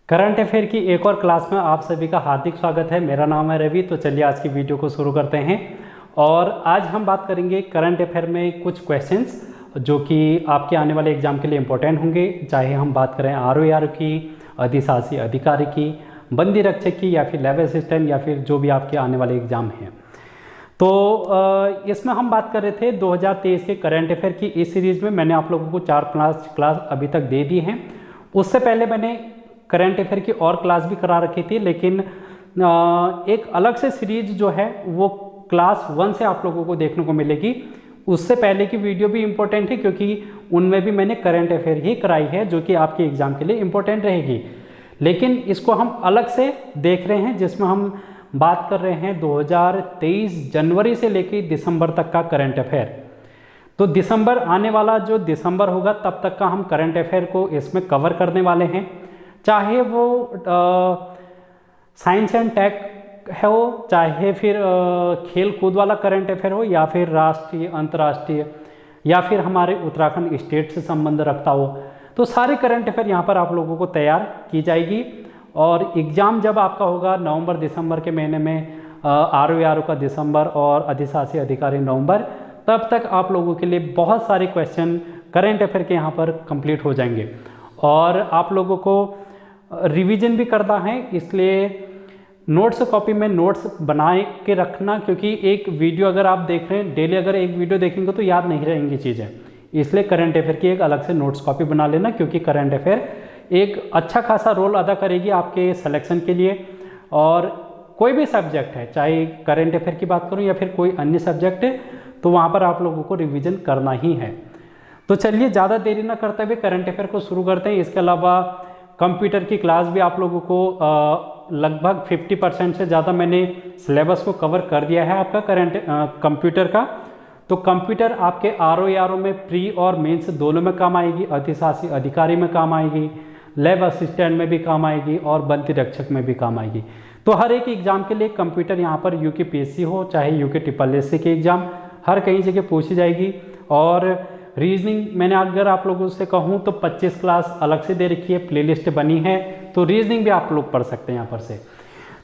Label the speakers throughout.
Speaker 1: Current affair की एक और क्लास में आप सभी का हार्दिक स्वागत है। मेरा नाम है रवि। तो चलिए आज की वीडियो को शुरू करते हैं। और आज हम बात करेंगे करंट अफेयर में कुछ क्वेश्चंस जो कि आपके आने वाले एग्जाम के लिए इम्पोर्टेंट होंगे, चाहे हम बात करें ROAR की, अधिशासी अधिकारी की, बंदी रक्षक की, या फिर लेवल असिस्टेंट, या फिर जो भी आपके आने वाले एग्जाम हैं। तो इसमें हम बात कर रहे थे 2023 के करंट अफेयर की। इस सीरीज़ में मैंने आप लोगों को 4 क्लास अभी तक दे दी हैं। उससे पहले मैंने करंट अफेयर की और क्लास भी करा रखी थी, लेकिन एक अलग से सीरीज जो है वो क्लास 1 से आप लोगों को देखने को मिलेगी। उससे पहले की वीडियो भी इम्पोर्टेंट है क्योंकि उनमें भी मैंने करंट अफेयर ही कराई है जो कि आपके एग्जाम के लिए इम्पोर्टेंट रहेगी। लेकिन इसको हम अलग से देख रहे हैं जिसमें हम बात कर रहे हैं 2023 जनवरी से लेकर दिसंबर तक का करंट अफेयर। तो दिसंबर आने वाला जो दिसंबर होगा तब तक का हम करंट अफेयर को इसमें कवर करने वाले हैं, चाहे वो साइंस एंड टेक हो, चाहे फिर खेल कूद वाला करंट अफेयर हो, या फिर राष्ट्रीय अंतर्राष्ट्रीय, या फिर हमारे उत्तराखंड स्टेट से संबंध रखता हो। तो सारे करंट अफेयर यहाँ पर आप लोगों को तैयार की जाएगी। और एग्ज़ाम जब आपका होगा नवंबर दिसंबर के महीने में, ROAR का दिसंबर और अधिशासी अधिकारी नवंबर, तब तक आप लोगों के लिए बहुत सारे क्वेश्चन करंट अफेयर के यहाँ पर कंप्लीट हो जाएंगे। और आप लोगों को रिवीजन भी करना है, इसलिए नोट्स कॉपी में नोट्स बनाए के रखना, क्योंकि एक वीडियो अगर आप देख रहे हैं डेली, अगर एक वीडियो देखेंगे तो याद नहीं रहेंगी चीज़ें। इसलिए करंट अफेयर की एक अलग से नोट्स कॉपी बना लेना, क्योंकि करंट अफेयर एक अच्छा खासा रोल अदा करेगी आपके सिलेक्शन के लिए। और कोई भी सब्जेक्ट है, चाहे करंट अफेयर की बात करूँ या फिर कोई अन्य सब्जेक्ट है, तो वहाँ पर आप लोगों को रिविज़न करना ही है। तो चलिए ज़्यादा देरी ना करते हुए करंट अफेयर को शुरू करते हैं। इसके अलावा कंप्यूटर की क्लास भी आप लोगों को लगभग 50% से ज़्यादा मैंने सिलेबस को कवर कर दिया है आपका कंप्यूटर का। तो कंप्यूटर आपके ROAR में प्री और मेंस दोनों में काम आएगी, अधिशासी अधिकारी में काम आएगी, लैब असिस्टेंट में भी काम आएगी, और बंदी रक्षक में भी काम आएगी। तो हर एक एग्जाम के लिए कंप्यूटर यहाँ पर UKPSC हो चाहे UKSSC के एग्ज़ाम, हर कहीं जगह पूछी जाएगी। और रीजनिंग मैंने अगर आप लोगों से कहूँ तो 25 क्लास अलग से दे रखी है, प्लेलिस्ट बनी है, तो रीजनिंग भी आप लोग पढ़ सकते हैं यहाँ पर से।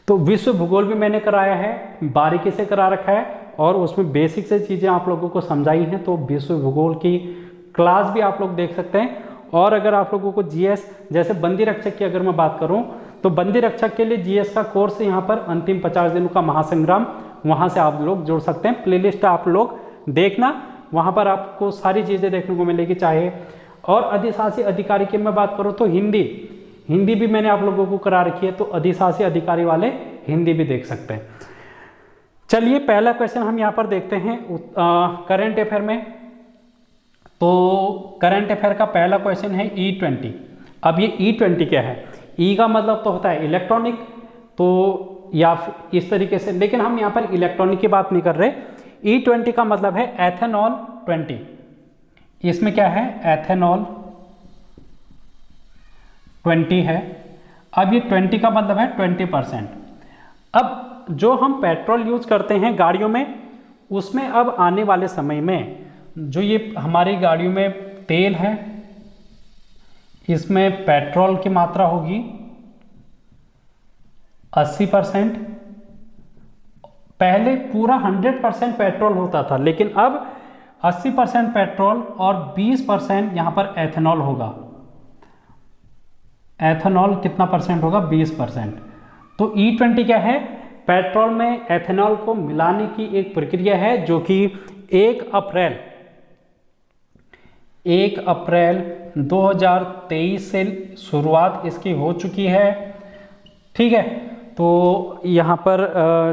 Speaker 1: तो विश्व भूगोल भी मैंने कराया है, बारीकी से करा रखा है, और उसमें बेसिक से चीज़ें आप लोगों को समझाई हैं। तो विश्व भूगोल की क्लास भी आप लोग देख सकते हैं। और अगर आप लोगों को GS, जैसे बंदी रक्षक की अगर मैं बात करूँ तो बंदी रक्षक के लिए GS का कोर्स यहाँ पर अंतिम 50 दिनों का महासंग्राम, वहाँ से आप लोग जुड़ सकते हैं। प्लेलिस्ट आप लोग देखना, वहाँ पर आपको सारी चीज़ें देखने को मिलेगी। चाहे और अधिशासी अधिकारी की मैं बात करूँ तो हिंदी भी मैंने आप लोगों को करा रखी है, तो अधिशासी अधिकारी वाले हिंदी भी देख सकते हैं। चलिए पहला क्वेश्चन हम यहाँ पर देखते हैं करंट अफेयर में। तो करंट अफेयर का पहला क्वेश्चन है E20। अब ये E20 क्या है? E का मतलब तो होता है इलेक्ट्रॉनिक, तो या इस तरीके से, लेकिन हम यहाँ पर इलेक्ट्रॉनिक की बात नहीं कर रहे। E20 का मतलब है एथेनॉल 20। इसमें क्या है? एथेनॉल 20 है। अब ये 20 का मतलब है 20%। अब जो हम पेट्रोल यूज करते हैं गाड़ियों में, उसमें अब आने वाले समय में जो ये हमारी गाड़ियों में तेल है, इसमें पेट्रोल की मात्रा होगी 80%। पहले पूरा 100% पेट्रोल होता था, लेकिन अब 80% पेट्रोल और 20% यहाँ पर एथेनॉल होगा। एथेनॉल कितना परसेंट होगा? 20%। तो E20 क्या है? पेट्रोल में एथेनॉल को मिलाने की एक प्रक्रिया है जो कि 1 अप्रैल 2023 से शुरुआत इसकी हो चुकी है। ठीक है, तो यहाँ पर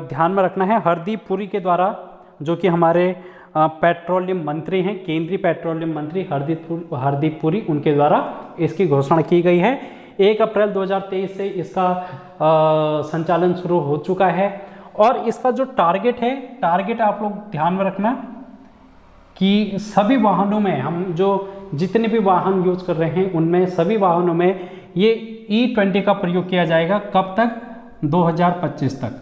Speaker 1: ध्यान में रखना है, हरदीप पुरी के द्वारा, जो कि हमारे पेट्रोलियम मंत्री हैं, केंद्रीय पेट्रोलियम मंत्री हरदीप पुरी, उनके द्वारा इसकी घोषणा की गई है। 1 अप्रैल 2023 से इसका संचालन शुरू हो चुका है। और इसका जो टारगेट आप लोग ध्यान में रखना कि सभी वाहनों में, हम जो जितने भी वाहन यूज कर रहे हैं उनमें सभी वाहनों में ये E20 का प्रयोग किया जाएगा। कब तक? 2025 तक।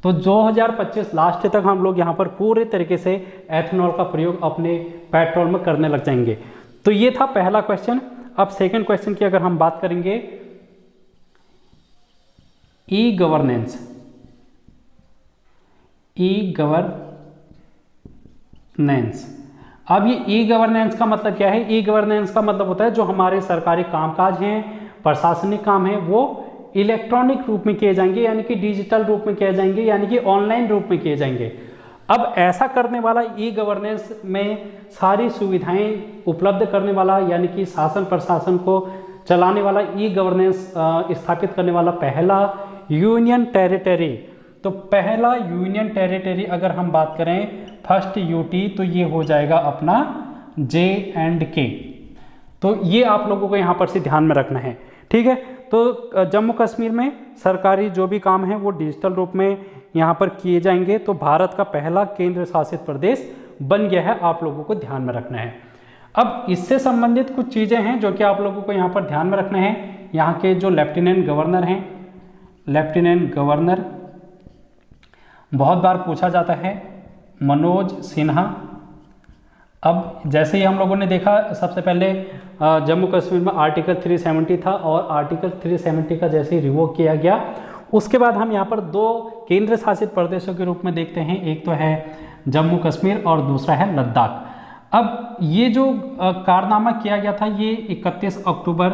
Speaker 1: तो 2025 लास्ट तक हम लोग यहाँ पर पूरे तरीके से एथेनॉल का प्रयोग अपने पेट्रोल में करने लग जाएंगे। तो ये था पहला क्वेश्चन। अब सेकंड क्वेश्चन की अगर हम बात करेंगे, ई गवर्नेंस, ई गवर्नेंस। अब ये ई गवर्नेंस का मतलब क्या है? ई गवर्नेंस का मतलब होता है जो हमारे सरकारी कामकाज हैं, प्रशासनिक काम है, वो इलेक्ट्रॉनिक रूप में किए जाएंगे, यानी कि डिजिटल रूप में किए जाएंगे, यानी कि ऑनलाइन रूप में किए जाएंगे। अब ऐसा करने वाला ई गवर्नेंस में सारी सुविधाएं उपलब्ध करने वाला, यानी कि शासन प्रशासन को चलाने वाला, ई गवर्नेंस स्थापित करने वाला पहला यूनियन टेरिटरी। तो पहला यूनियन टेरिटरी अगर हम बात करें फर्स्ट यूटी, तो ये हो जाएगा अपना J&K। तो ये आप लोगों को यहाँ पर से ध्यान में रखना है, ठीक है। तो जम्मू कश्मीर में सरकारी जो भी काम है वो डिजिटल रूप में यहाँ पर किए जाएंगे। तो भारत का पहला केंद्र शासित प्रदेश बन गया है, आप लोगों को ध्यान में रखना है। अब इससे संबंधित कुछ चीज़ें हैं जो कि आप लोगों को यहाँ पर ध्यान में रखना है। यहाँ के जो लेफ्टिनेंट गवर्नर हैं, लेफ्टिनेंट गवर्नर बहुत बार पूछा जाता है, मनोज सिन्हा। अब जैसे ही हम लोगों ने देखा, सबसे पहले जम्मू कश्मीर में आर्टिकल 370 था और आर्टिकल 370 का जैसे ही रिवोक किया गया, उसके बाद हम यहाँ पर दो केंद्र शासित प्रदेशों के रूप में देखते हैं। एक तो है जम्मू कश्मीर और दूसरा है लद्दाख। अब ये जो कारनामा किया गया था ये 31 अक्टूबर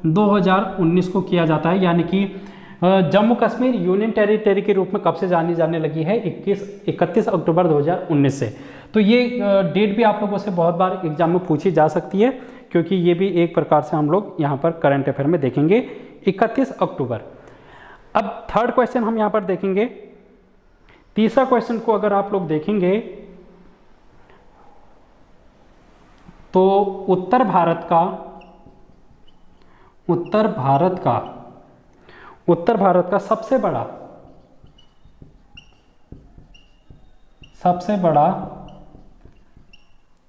Speaker 1: 2019 को किया जाता है, यानी कि जम्मू कश्मीर यूनियन टेरिटरी के रूप में कब से जाने लगी है? 31 अक्टूबर 2019 से। तो ये डेट भी आप लोगों से बहुत बार एग्जाम में पूछी जा सकती है, क्योंकि ये भी एक प्रकार से हम लोग यहाँ पर करंट अफेयर में देखेंगे 31 अक्टूबर। अब थर्ड क्वेश्चन हम यहाँ पर देखेंगे। तीसरा क्वेश्चन को अगर आप लोग देखेंगे तो उत्तर भारत का सबसे बड़ा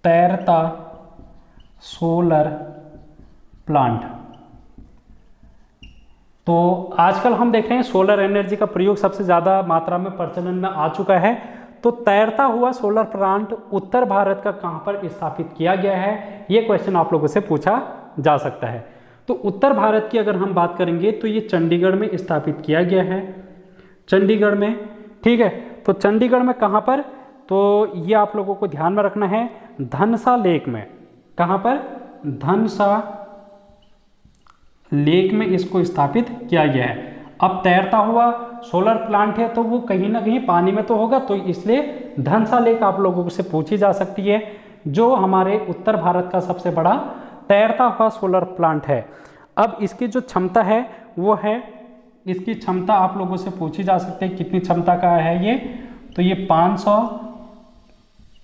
Speaker 1: तैरता सोलर प्लांट। तो आजकल हम देख रहे हैं सोलर एनर्जी का प्रयोग सबसे ज़्यादा मात्रा में प्रचलन में आ चुका है। तो तैरता हुआ सोलर प्लांट उत्तर भारत का कहाँ पर स्थापित किया गया है? ये क्वेश्चन आप लोगों से पूछा जा सकता है। तो उत्तर भारत की अगर हम बात करेंगे तो ये चंडीगढ़ में स्थापित किया गया है, चंडीगढ़ में, ठीक है। तो चंडीगढ़ में कहाँ पर? तो ये आप लोगों को ध्यान में रखना है, धनसा लेक में। कहाँ पर? धनसा लेक में इसको स्थापित किया गया है। अब तैरता हुआ सोलर प्लांट है तो वो कहीं ना कहीं पानी में तो होगा, तो इसलिए धनसा लेक आप लोगों से पूछी जा सकती है, जो हमारे उत्तर भारत का सबसे बड़ा तैरता हुआ सोलर प्लांट है। अब इसकी जो क्षमता है वो है, इसकी क्षमता आप लोगों से पूछी जा सकती है कितनी क्षमता का है ये? तो ये 500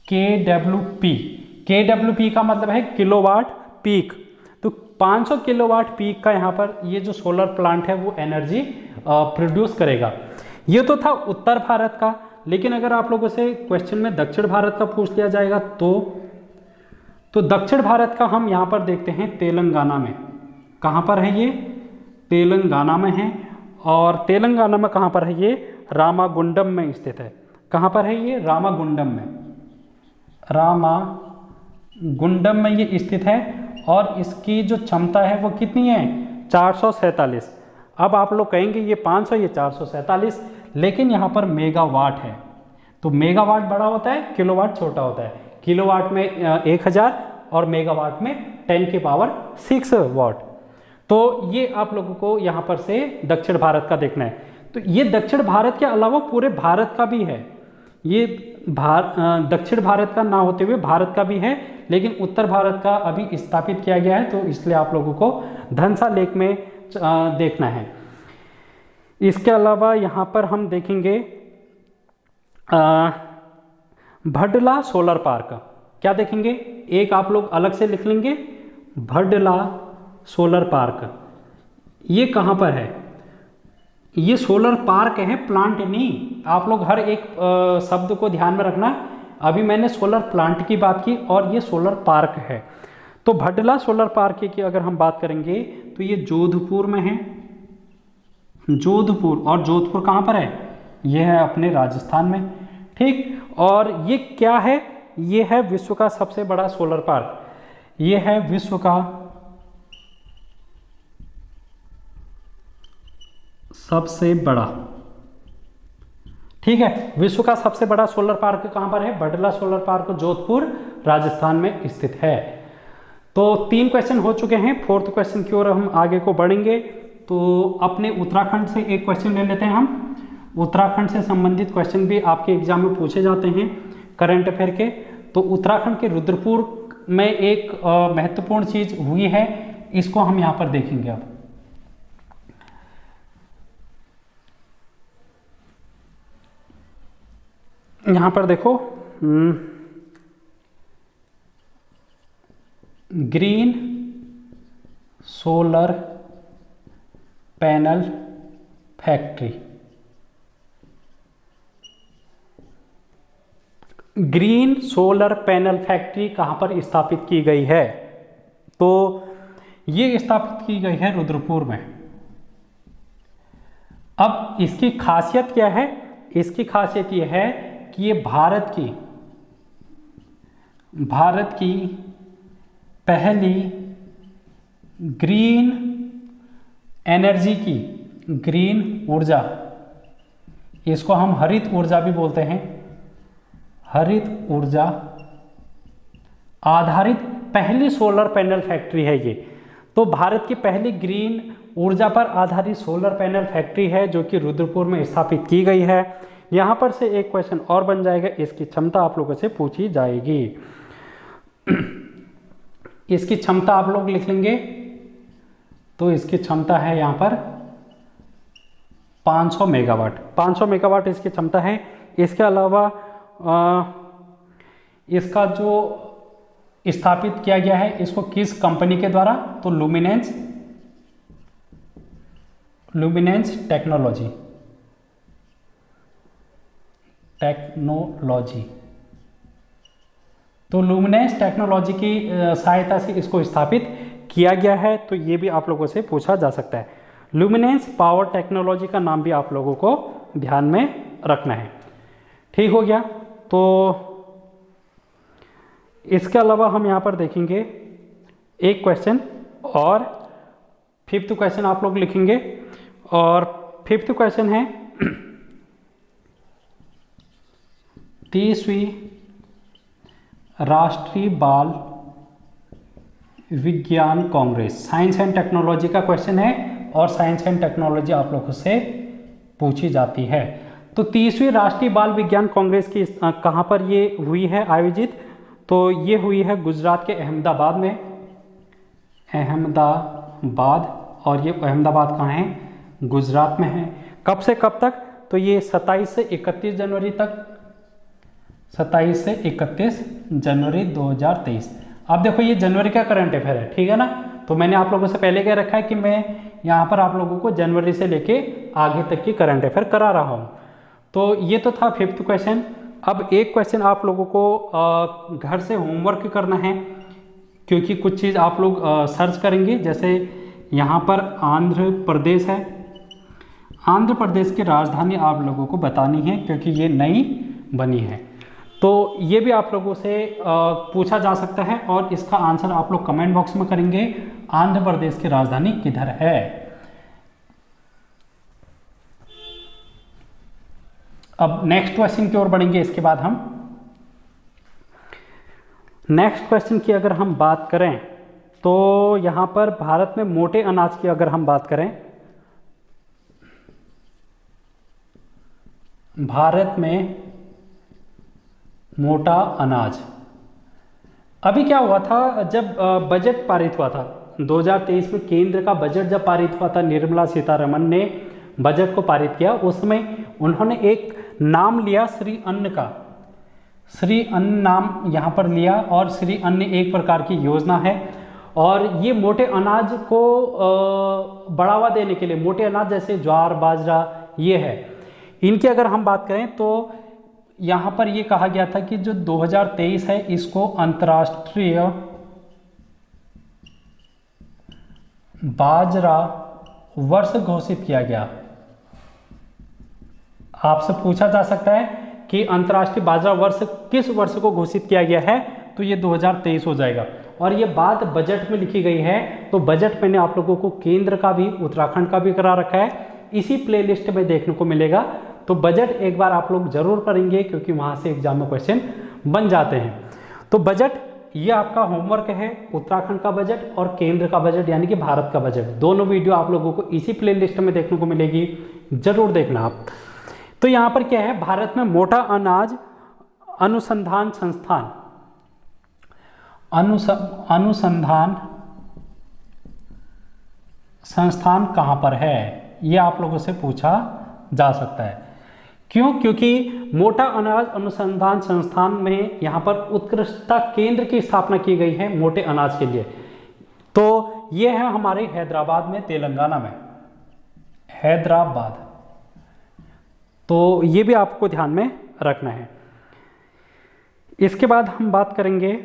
Speaker 1: kWp, kWp का मतलब है किलोवाट पीक। तो 500 किलोवाट पीक का यहाँ पर ये जो सोलर प्लांट है वो एनर्जी प्रोड्यूस करेगा। ये तो था उत्तर भारत का, लेकिन अगर आप लोगों से क्वेश्चन में दक्षिण भारत का पूछ लिया जाएगा तो दक्षिण भारत का हम यहाँ पर देखते हैं तेलंगाना में। कहाँ पर है ये? तेलंगाना में है। और तेलंगाना में कहाँ पर है ये? रामागुंडम में स्थित है। कहाँ पर है ये? रामागुंडम में, रामागुंडम में ये स्थित है। और इसकी जो क्षमता है वो कितनी है? 447। अब आप लोग कहेंगे ये 500, ये 447, लेकिन यहाँ पर मेगावाट है। तो मेगावाट बड़ा होता है, किलोवाट छोटा होता है। किलोवाट में 1000 और मेगावाट में 10 की पावर 6 वाट। तो ये आप लोगों को यहाँ पर से दक्षिण भारत का देखना है। तो ये दक्षिण भारत के अलावा पूरे भारत का भी है। ये दक्षिण भारत का ना होते हुए भारत का भी है, लेकिन उत्तर भारत का अभी स्थापित किया गया है, तो इसलिए आप लोगों को धनसा लेक में देखना है। इसके अलावा यहाँ पर हम देखेंगे भडला सोलर पार्क। क्या देखेंगे? एक आप लोग अलग से लिख लेंगे, भडला सोलर पार्क। ये कहाँ पर है? ये सोलर पार्क है, प्लांट नहीं। आप लोग हर एक शब्द को ध्यान में रखना। अभी मैंने सोलर प्लांट की बात की और ये सोलर पार्क है। तो भडला सोलर पार्क की अगर हम बात करेंगे तो ये जोधपुर में है, जोधपुर। और जोधपुर कहाँ पर है? ये है अपने राजस्थान में, ठीक। और ये क्या है? ये है विश्व का सबसे बड़ा सोलर पार्क। ये है विश्व का सबसे बड़ा, ठीक है, विश्व का सबसे बड़ा सोलर पार्क कहाँ पर है? बडला सोलर पार्क जोधपुर राजस्थान में स्थित है। तो 3 क्वेश्चन हो चुके हैं। 4th क्वेश्चन की ओर हम आगे को बढ़ेंगे। तो अपने उत्तराखंड से एक क्वेश्चन ले लेते हैं हम। उत्तराखंड से संबंधित क्वेश्चन भी आपके एग्जाम में पूछे जाते हैं करंट अफेयर के। तो उत्तराखंड के रुद्रपुर में एक महत्वपूर्ण चीज हुई है, इसको हम यहाँ पर देखेंगे। अब यहाँ पर देखो, green solar panel factory, green solar panel factory कहाँ पर स्थापित की गई है? तो ये स्थापित की गई है रुद्रपुर में। अब इसकी खासियत क्या है? इसकी खासियत ये है कि ये भारत की पहली ग्रीन एनर्जी की, ग्रीन ऊर्जा, इसको हम हरित ऊर्जा भी बोलते हैं, हरित ऊर्जा आधारित पहली सोलर पैनल फैक्ट्री है ये। तो भारत की पहली ग्रीन ऊर्जा पर आधारित सोलर पैनल फैक्ट्री है जो कि रुद्रपुर में स्थापित की गई है। यहाँ पर से एक क्वेश्चन और बन जाएगा, इसकी क्षमता आप लोगों से पूछी जाएगी। इसकी क्षमता आप लोग लिख लेंगे। तो इसकी क्षमता है यहाँ पर 500 मेगावाट, 500 मेगावाट इसकी क्षमता है। इसके अलावा इसका जो स्थापित किया गया है, इसको किस कंपनी के द्वारा? तो लुमिनेंस टेक्नोलॉजी। तो लुमिनेंस टेक्नोलॉजी की सहायता से इसको स्थापित किया गया है। तो ये भी आप लोगों से पूछा जा सकता है। लुमिनेंस पावर टेक्नोलॉजी का नाम भी आप लोगों को ध्यान में रखना है। ठीक हो गया। तो इसके अलावा हम यहाँ पर देखेंगे एक क्वेश्चन, और 5th क्वेश्चन आप लोग लिखेंगे। और 5th क्वेश्चन है 30वीं राष्ट्रीय बाल विज्ञान कांग्रेस, साइंस एंड टेक्नोलॉजी का क्वेश्चन है, और साइंस एंड टेक्नोलॉजी आप लोगों से पूछी जाती है। तो 30वीं राष्ट्रीय बाल विज्ञान कांग्रेस की कहाँ पर ये हुई है आयोजित? तो ये हुई है गुजरात के अहमदाबाद में, अहमदाबाद। और ये अहमदाबाद कहाँ है? गुजरात में है। कब से कब तक? तो ये 27 से 31 जनवरी तक, 27 से 31 जनवरी 2023। अब देखो ये जनवरी का करंट अफेयर है, ठीक है ना। तो मैंने आप लोगों से पहले कह रखा है कि मैं यहाँ पर आप लोगों को जनवरी से लेके आगे तक की करंट अफेयर करा रहा हूँ। तो ये तो था 5th क्वेश्चन। अब एक क्वेश्चन आप लोगों को घर से होमवर्क करना है, क्योंकि कुछ चीज़ आप लोग सर्च करेंगे। जैसे यहाँ पर आंध्र प्रदेश है, आंध्र प्रदेश की राजधानी आप लोगों को बतानी है, क्योंकि ये नई बनी है। तो ये भी आप लोगों से पूछा जा सकता है, और इसका आंसर आप लोग कमेंट बॉक्स में करेंगे। आंध्र प्रदेश की राजधानी किधर है? अब नेक्स्ट क्वेश्चन की ओर बढ़ेंगे। इसके बाद हम नेक्स्ट क्वेश्चन की अगर हम बात करें, तो यहाँ पर भारत में मोटे अनाज की अगर हम बात करें, भारत में मोटा अनाज, अभी क्या हुआ था जब बजट पारित हुआ था 2023 में, केंद्र का बजट जब पारित हुआ था, निर्मला सीतारमण ने बजट को पारित किया, उस समय उन्होंने एक नाम लिया श्री अन्न का, श्री अन्न नाम यहाँ पर लिया। और श्री अन्न एक प्रकार की योजना है, और ये मोटे अनाज को बढ़ावा देने के लिए, मोटे अनाज जैसे ज्वार बाजरा ये है, इनकी अगर हम बात करें तो यहाँ पर ये कहा गया था कि जो 2023 है इसको अंतर्राष्ट्रीय बाजरा वर्ष घोषित किया गया। आपसे पूछा जा सकता है कि अंतर्राष्ट्रीय बाजरा वर्ष किस वर्ष को घोषित किया गया है? तो ये 2023 हो जाएगा। और ये बात बजट में लिखी गई है, तो बजट मैंने आप लोगों को केंद्र का भी उत्तराखंड का भी करा रखा है, इसी प्लेलिस्ट में देखने को मिलेगा। तो बजट एक बार आप लोग जरूर पढ़ेंगे, क्योंकि वहाँ से एग्जाम में क्वेश्चन बन जाते हैं। तो बजट ये आपका होमवर्क है, उत्तराखंड का बजट और केंद्र का बजट यानी कि भारत का बजट, दोनों वीडियो आप लोगों को इसी प्लेलिस्ट में देखने को मिलेगी, जरूर देखना आप। तो यहाँ पर क्या है, भारत में मोटा अनाज अनुसंधान संस्थान, अनुसंधान संस्थान कहाँ पर है, ये आप लोगों से पूछा जा सकता है। क्यों? क्योंकि मोटा अनाज अनुसंधान संस्थान में यहाँ पर उत्कृष्टता केंद्र की स्थापना की गई है मोटे अनाज के लिए। तो ये है हमारे हैदराबाद में, तेलंगाना में, हैदराबाद। तो ये भी आपको ध्यान में रखना है। इसके बाद हम बात करेंगे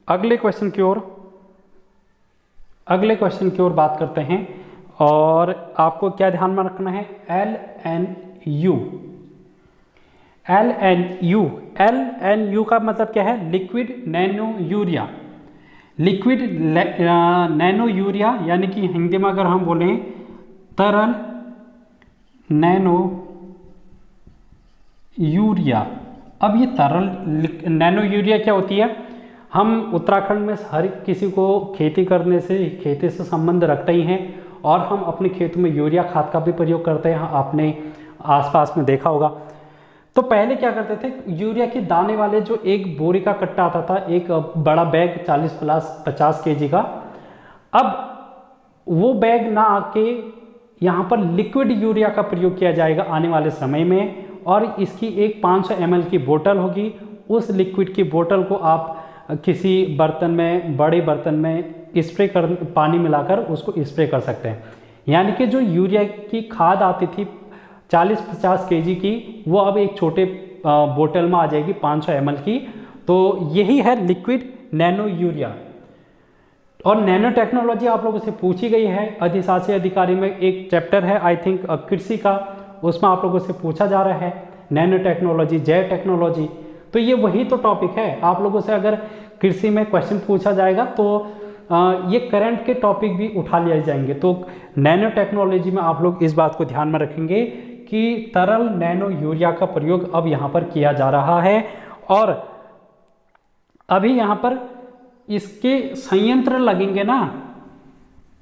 Speaker 1: अगले क्वेश्चन की ओर। अगले क्वेश्चन की ओर बात करते हैं, और आपको क्या ध्यान में रखना है, LNU। LNU का मतलब क्या है, liquid nano urea. Liquid nano urea यानी कि हिंदी में अगर हम बोलें तरल नैनो यूरिया। अब ये तरल नैनो यूरिया क्या होती है, हम उत्तराखंड में हर किसी को खेती करने से, खेती से संबंध रखते ही हैं, और हम अपने खेतों में यूरिया खाद का भी प्रयोग करते हैं, आपने आसपास में देखा होगा। तो पहले क्या करते थे, यूरिया के दाने वाले जो एक बोरी का कट्टा आता था, एक बड़ा बैग 40-50 kg का, अब वो बैग ना आके यहाँ पर लिक्विड यूरिया का प्रयोग किया जाएगा आने वाले समय में, और इसकी एक 500 ml की बोतल होगी। उस लिक्विड की बोतल को आप किसी बर्तन में, बड़े बर्तन में स्प्रे कर, पानी मिलाकर उसको स्प्रे कर सकते हैं। यानी कि जो यूरिया की खाद आती थी 40-50 kg की, वो अब एक छोटे बोतल में आ जाएगी 500 ml की। तो यही है लिक्विड नैनो यूरिया। और नैनो टेक्नोलॉजी आप लोगों से पूछी गई है, अधिशासी अधिकारी में एक चैप्टर है आई थिंक कृषि का, उसमें आप लोगों से पूछा जा रहा है नैनो टेक्नोलॉजी, जैव टेक्नोलॉजी। तो ये वही तो टॉपिक है, आप लोगों से अगर कृषि में क्वेश्चन पूछा जाएगा तो ये करंट के टॉपिक भी उठा लिए जाएंगे। तो नैनो टेक्नोलॉजी में आप लोग इस बात को ध्यान में रखेंगे कि तरल नैनो यूरिया का प्रयोग अब यहाँ पर किया जा रहा है, और अभी यहाँ पर इसके संयंत्र लगेंगे ना,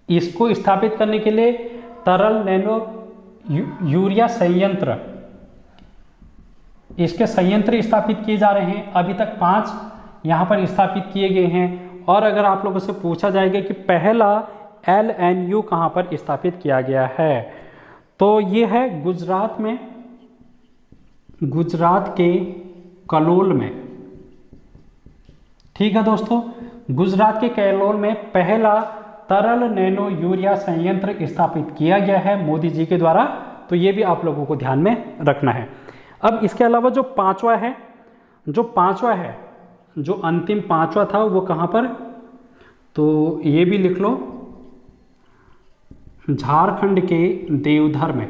Speaker 1: इसको स्थापित करने के लिए तरल नैनो यूरिया संयंत्र, इसके संयंत्र स्थापित किए जा रहे हैं। अभी तक 5 यहाँ पर स्थापित किए गए हैं। और अगर आप लोगों से पूछा जाएगा कि पहला LNU कहाँ पर स्थापित किया गया है, तो ये है गुजरात में, गुजरात के कलोल में। ठीक है दोस्तों, गुजरात के कैलोल में पहला तरल नैनो यूरिया संयंत्र स्थापित किया गया है मोदी जी के द्वारा। तो ये भी आप लोगों को ध्यान में रखना है। अब इसके अलावा जो पांचवा है, जो अंतिम 5वां था, वो कहाँ पर, तो ये भी लिख लो, झारखंड के देवधर में।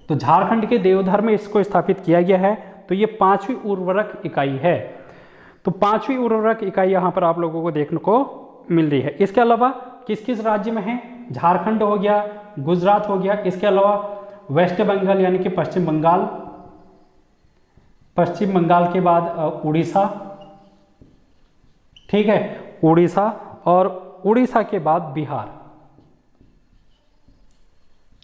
Speaker 1: तो झारखंड के देवधर में इसको स्थापित किया गया है। तो ये 5वीं उर्वरक इकाई है। तो 5वीं उर्वरक इकाई यहाँ पर आप लोगों को देखने को मिल रही है। इसके अलावा किस किस राज्य में है, झारखंड हो गया, गुजरात हो गया, इसके अलावा वेस्ट बंगाल यानी कि पश्चिम बंगाल, पश्चिम बंगाल के बाद उड़ीसा, ठीक है, उड़ीसा, और उड़ीसा के बाद बिहार।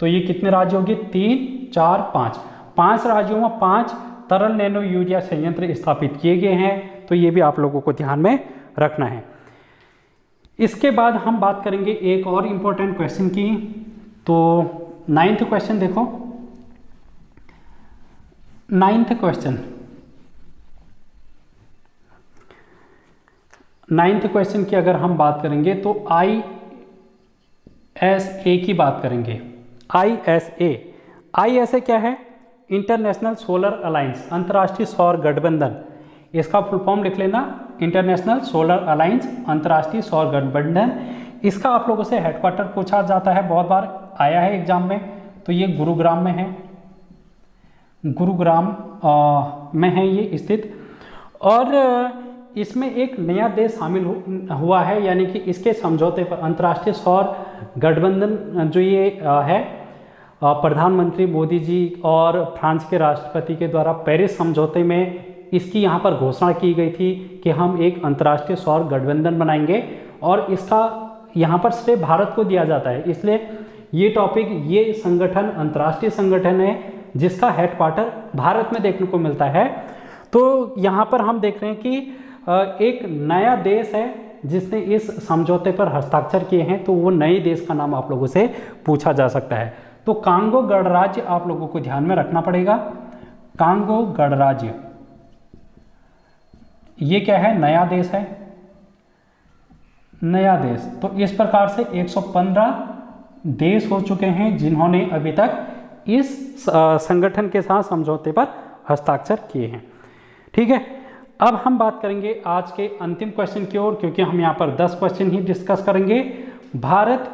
Speaker 1: तो ये कितने राज्य हो गए, 3, 4, 5, 5 राज्यों में 5 तरल नैनो यूरिया संयंत्र स्थापित किए गए हैं। तो ये भी आप लोगों को ध्यान में रखना है। इसके बाद हम बात करेंगे एक और इंपॉर्टेंट क्वेश्चन की। तो 9th क्वेश्चन देखो, 9th क्वेश्चन, 9th क्वेश्चन की अगर हम बात करेंगे तो ISA की बात करेंगे। ISA क्या है, इंटरनेशनल सोलर अलायंस, अंतर्राष्ट्रीय सौर गठबंधन। इसका फुल फॉर्म लिख लेना, इंटरनेशनल सोलर अलायंस, अंतर्राष्ट्रीय सौर गठबंधन। इसका आप लोगों से हेडक्वार्टर पूछा जाता है, बहुत बार आया है एग्जाम में। तो ये गुरुग्राम में है, गुरुग्राम में है ये स्थित। और इसमें एक नया देश शामिल हुआ है, यानी कि इसके समझौते पर अंतर्राष्ट्रीय सौर गठबंधन जो ये है, प्रधानमंत्री मोदी जी और फ्रांस के राष्ट्रपति के द्वारा पेरिस समझौते में इसकी यहाँ पर घोषणा की गई थी कि हम एक अंतर्राष्ट्रीय सौर गठबंधन बनाएंगे, और इसका यहाँ पर श्रेय भारत को दिया जाता है। इसलिए ये टॉपिक, ये संगठन अंतर्राष्ट्रीय संगठन है जिसका हेडक्वार्टर भारत में देखने को मिलता है। तो यहाँ पर हम देख रहे हैं कि एक नया देश है जिसने इस समझौते पर हस्ताक्षर किए हैं, तो वो नए देश का नाम आप लोगों से पूछा जा सकता है। तो कांगो गणराज्य आप लोगों को ध्यान में रखना पड़ेगा। कांगो गणराज्य ये क्या है? नया देश है, नया देश। तो इस प्रकार से 115 देश हो चुके हैं जिन्होंने अभी तक इस संगठन के साथ समझौते पर हस्ताक्षर किए हैं। ठीक है, अब हम बात करेंगे आज के अंतिम क्वेश्चन की ओर, क्योंकि हम यहाँ पर 10 क्वेश्चन ही डिस्कस करेंगे। भारत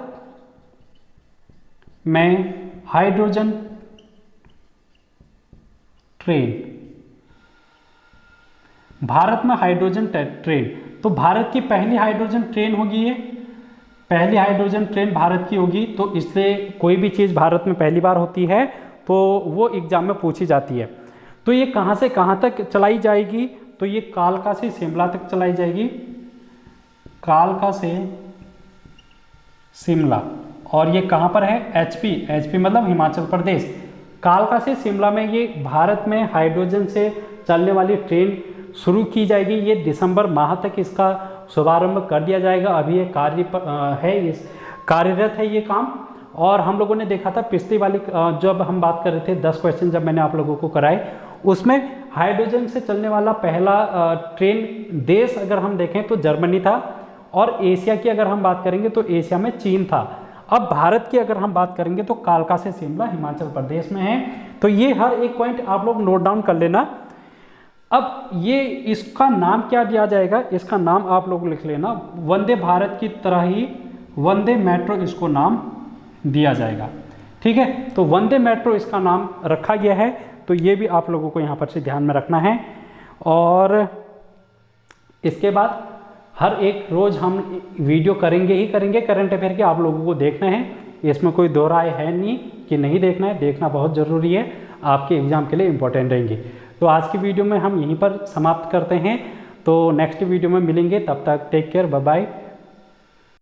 Speaker 1: में हाइड्रोजन ट्रेन, भारत में हाइड्रोजन ट्रेन, तो भारत की पहली हाइड्रोजन ट्रेन होगी, ये पहली हाइड्रोजन ट्रेन भारत की होगी। तो इसलिए कोई भी चीज़ भारत में पहली बार होती है तो वो एग्जाम में पूछी जाती है। तो ये कहाँ से कहाँ तक चलाई जाएगी? तो ये कालका से शिमला तक चलाई जाएगी, कालका से शिमला। और ये कहाँ पर है? एचपी, एचपी मतलब हिमाचल प्रदेश। कालका से शिमला में ये भारत में हाइड्रोजन से चलने वाली ट्रेन शुरू की जाएगी। ये दिसंबर माह तक इसका शुभारंभ कर दिया जाएगा। अभी ये कार्यरत है ये काम। और हम लोगों ने देखा था पिछली वाली जब हम बात कर रहे थे 10 क्वेश्चन जब मैंने आप लोगों को कराए, उसमें हाइड्रोजन से चलने वाला पहला ट्रेन देश अगर हम देखें तो जर्मनी था, और एशिया की अगर हम बात करेंगे तो एशिया में चीन था। अब भारत की अगर हम बात करेंगे तो कालका से शिमला हिमाचल प्रदेश में है। तो ये हर एक पॉइंट आप लोग नोट डाउन कर लेना। अब ये इसका नाम क्या दिया जाएगा? इसका नाम आप लोग लिख लेना, वंदे भारत की तरह ही वंदे मेट्रो इसको नाम दिया जाएगा। ठीक है, तो वंदे मेट्रो इसका नाम रखा गया है। तो ये भी आप लोगों को यहाँ पर से ध्यान में रखना है। और इसके बाद हर एक रोज़ हम वीडियो करेंगे ही करेंगे करंट अफेयर के, आप लोगों को देखना है। इसमें कोई दो राय है नहीं कि नहीं देखना है, देखना बहुत ज़रूरी है, आपके एग्ज़ाम के लिए इम्पोर्टेंट रहेंगे। तो आज की वीडियो में हम यहीं पर समाप्त करते हैं। तो नेक्स्ट वीडियो में मिलेंगे, तब तक टेक केयर, बाय बाय।